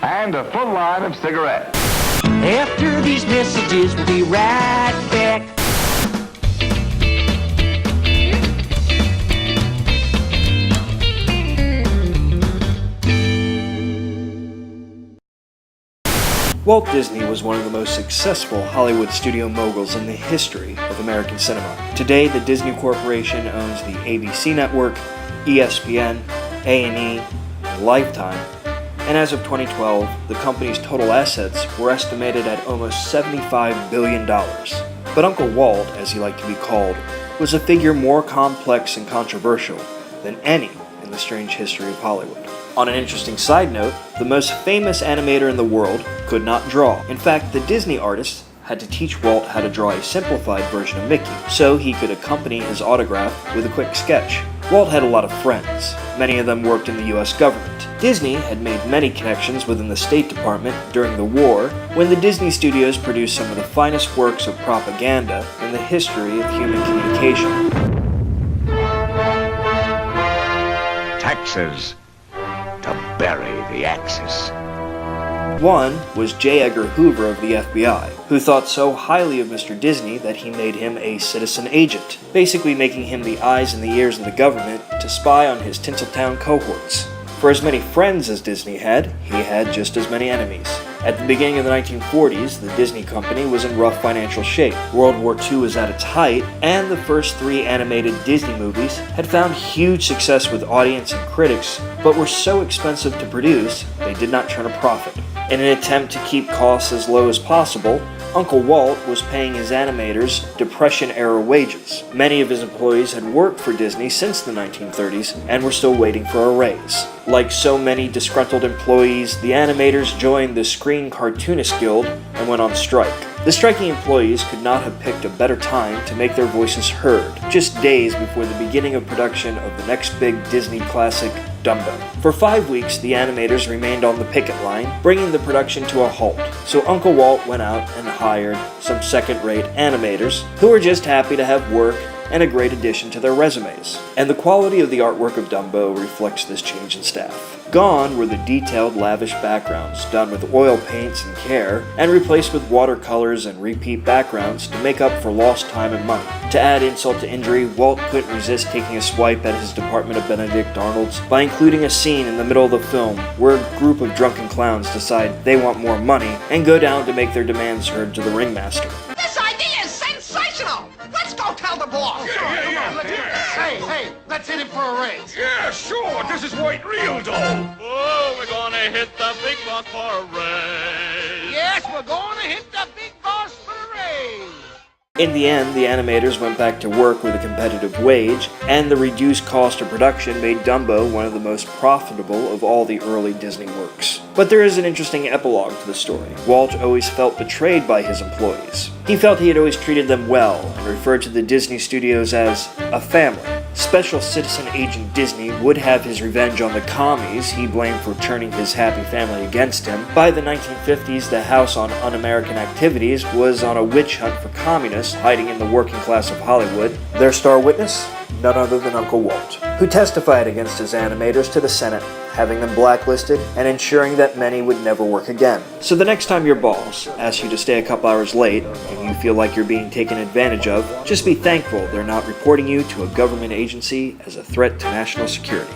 and a full line of cigarettes. After these messages, we'll be right back. Walt Disney was one of the most successful Hollywood studio moguls in the history of American cinema. Today, the Disney Corporation owns the ABC Network, ESPN, A&E, and Lifetime, and as of 2012, the company's total assets were estimated at almost $75 billion. But Uncle Walt, as he liked to be called, was a figure more complex and controversial than any in the strange history of Hollywood. On an interesting side note, the most famous animator in the world could not draw. In fact, the Disney artist had to teach Walt how to draw a simplified version of Mickey, so he could accompany his autograph with a quick sketch. Walt had a lot of friends. Many of them worked in the US government. Disney had made many connections within the State Department during the war, when the Disney Studios produced some of the finest works of propaganda in the history of human communication. Taxes to bury the Axis. One was J. Edgar Hoover of the FBI, who thought so highly of Mr. Disney that he made him a citizen agent, basically making him the eyes and the ears of the government to spy on his Tinseltown cohorts. For as many friends as Disney had, he had just as many enemies. At the beginning of the 1940s, the Disney Company was in rough financial shape. World War II was at its height, and the first 3 animated Disney movies had found huge success with audience and critics, but were so expensive to produce, they did not turn a profit. In an attempt to keep costs as low as possible, Uncle Walt was paying his animators Depression-era wages. Many of his employees had worked for Disney since the 1930s and were still waiting for a raise. Like so many disgruntled employees, the animators joined the Screen Cartoonists Guild and went on strike. The striking employees could not have picked a better time to make their voices heard, just days before the beginning of production of the next big Disney classic, Dumbo. For 5 weeks, the animators remained on the picket line, bringing the production to a halt. So Uncle Walt went out and hired some second-rate animators who were just happy to have work and a great addition to their resumes. And the quality of the artwork of Dumbo reflects this change in staff. Gone were the detailed, lavish backgrounds done with oil paints and care, and replaced with watercolors and repeat backgrounds to make up for lost time and money. To add insult to injury, Walt couldn't resist taking a swipe at his department of Benedict Arnold's by including a scene in the middle of the film where a group of drunken clowns decide they want more money and go down to make their demands heard to the ringmaster. This idea is sensational! Let's go tell the boss! Hey, let's hit him for a raise. Yeah, sure. This is White Real Dough. Oh, we're gonna hit the big boss for a raise. Yes, we're going to hit the big boss for a raise. In the end, the animators went back to work with a competitive wage, and the reduced cost of production made Dumbo one of the most profitable of all the early Disney works. But there is an interesting epilogue to the story. Walt always felt betrayed by his employees. He felt he had always treated them well, and referred to the Disney Studios as a family. Special Citizen Agent Disney would have his revenge on the commies he blamed for turning his happy family against him. By the 1950s, the House on Un-American Activities was on a witch hunt for communists hiding in the working class of Hollywood. Their star witness? None other than Uncle Walt, who testified against his animators to the Senate, having them blacklisted and ensuring that many would never work again. So the next time your boss asks you to stay a couple hours late and you feel like you're being taken advantage of, just be thankful they're not reporting you to a government agency as a threat to national security.